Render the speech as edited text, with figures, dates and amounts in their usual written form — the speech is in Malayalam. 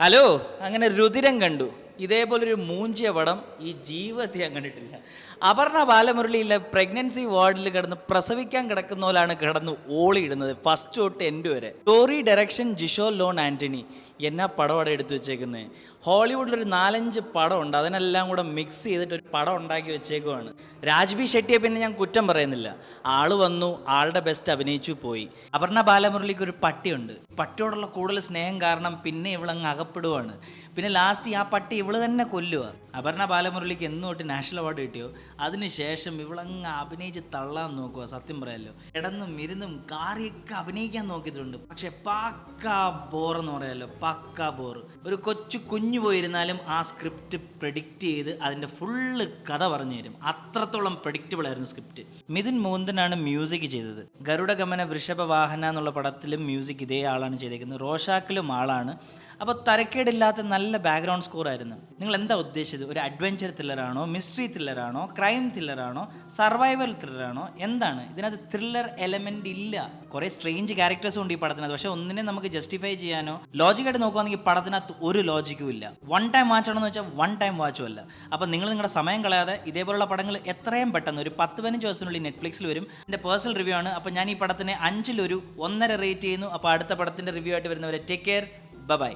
ഹലോ, അങ്ങനെ രുതിരം കണ്ടു. ഇതേപോലൊരു മൂഞ്ചിയ പടം ഈ ജീവിതത്തിൽ ഞാൻ കണ്ടിട്ടില്ല. അപർണ ബാലമുരളിയിലെ പ്രഗ്നൻസി വാർഡിൽ കിടന്ന് പ്രസവിക്കാൻ കിടക്കുന്ന പോലാണ് കിടന്ന് ഓളിയിടുന്നത് ഫസ്റ്റ് തൊട്ട് എൻഡ് വരെ. Story direction Jisho loan Antony. എന്നാ പടം അവിടെ എടുത്തു വെച്ചേക്കുന്നത്. ഹോളിവുഡിലൊരു 4-5 പടമുണ്ട്, അതിനെല്ലാം കൂടെ മിക്സ് ചെയ്തിട്ട് ഒരു പടം ഉണ്ടാക്കി വെച്ചേക്കുവാണ്. രാജ്ബി ഷെട്ടിയെ പിന്നെ ഞാൻ കുറ്റം പറയുന്നില്ല. ആള് വന്നു, ആളുടെ ബെസ്റ്റ് അഭിനയിച്ചു പോയി. അപർണ ബാലമുരളിക്ക് ഒരു പട്ടിയുണ്ട്. പട്ടിയോടുള്ള കൂടുതൽ സ്നേഹം കാരണം പിന്നെ ഇവളങ്ങ് അകപ്പെടുവാണ്. പിന്നെ ലാസ്റ്റ് ആ പട്ടി ഇവള് തന്നെ കൊല്ലുക. അപർണ ബാലമുരളിക്ക് എന്ന് തൊട്ട് നാഷണൽ അവാർഡ് കിട്ടിയോ അതിനുശേഷം ഇവളങ്ങ് അഭിനയിച്ച് തള്ളാൻ നോക്കുക. സത്യം പറയാമല്ലോ, കിടന്നും ഇരുന്നും കാറിയൊക്കെ അഭിനയിക്കാൻ നോക്കിയിട്ടുണ്ട്. പക്ഷെ പക്കാ ബോറെന്ന് പറയാമല്ലോ, പക്കാ ബോർ. ഒരു കുഞ്ഞു പോയിരുന്നാലും ആ സ്ക്രിപ്റ്റ് പ്രെഡിക്റ്റ് ചെയ്ത് അതിൻ്റെ ഫുള്ള് കഥ പറഞ്ഞു തരും. അത്രത്തോളം പ്രെഡിക്റ്റബിൾ ആയിരുന്നു സ്ക്രിപ്റ്റ്. മിഥുൻ മോഹൻദനാണ് മ്യൂസിക് ചെയ്തത്. ഗരുഡഗമന വൃഷഭവാഹന എന്നുള്ള പടത്തിലും മ്യൂസിക് ഇതേ ആളാണ് ചെയ്തേക്കുന്നത്. റോഷാക്കിലും ആളാണ്. അപ്പോൾ തരക്കേടില്ലാത്ത നല്ല ബാക്ക്ഗ്രൗണ്ട് സ്കോർ ആയിരുന്നു. നിങ്ങൾ എന്താ ഉദ്ദേശിച്ചത്? ഒരു അഡ്വഞ്ചർ ത്രില്ലറാണോ, മിസ്റ്ററി ത്രില്ലറാണോ, ക്രൈം ത്രില്ലറാണോ, സർവൈവൽ ത്രില്ലറാണോ, എന്താണ്? ഇതിനകത്ത് ത്രില്ലർ എലമെന്റ് ഇല്ല. കുറേ സ്ട്രേഞ്ച് ക്യാരക്ടേഴ്സും ഉണ്ട് ഈ പടത്തിനകത്ത്. പക്ഷെ ഒന്നിനെ നമുക്ക് ജസ്റ്റിഫൈ ചെയ്യാനോ ലോജിക്കായിട്ട് നോക്കുകയാണെങ്കിൽ പടത്തിനകത്ത് ഒരു ലോജിക്കും ഇല്ല. വൺ ടൈം വാച്ച് ആണെന്ന് വെച്ചാൽ വൺ ടൈം വാച്ചും അല്ല. അപ്പം നിങ്ങൾ നിങ്ങളുടെ സമയം കളയാതെ ഇതേപോലുള്ള പടങ്ങൾ എത്രയും പെട്ടെന്ന് ഒരു 10-15 ദിവസത്തിനുള്ളിൽ നെറ്റ്ഫ്ലിക്സിൽ വരും. എൻ്റെ പേഴ്സണൽ റിവ്യൂ ആണ്. അപ്പോൾ ഞാൻ ഈ പടത്തിന് 5-1 റേറ്റ് ചെയ്യുന്നു. അപ്പോൾ അടുത്ത പടത്തിൻ്റെ റിവ്യൂ ആയിട്ട് വരുന്നവരെ ടേക്ക് കെയർ, ബൈ.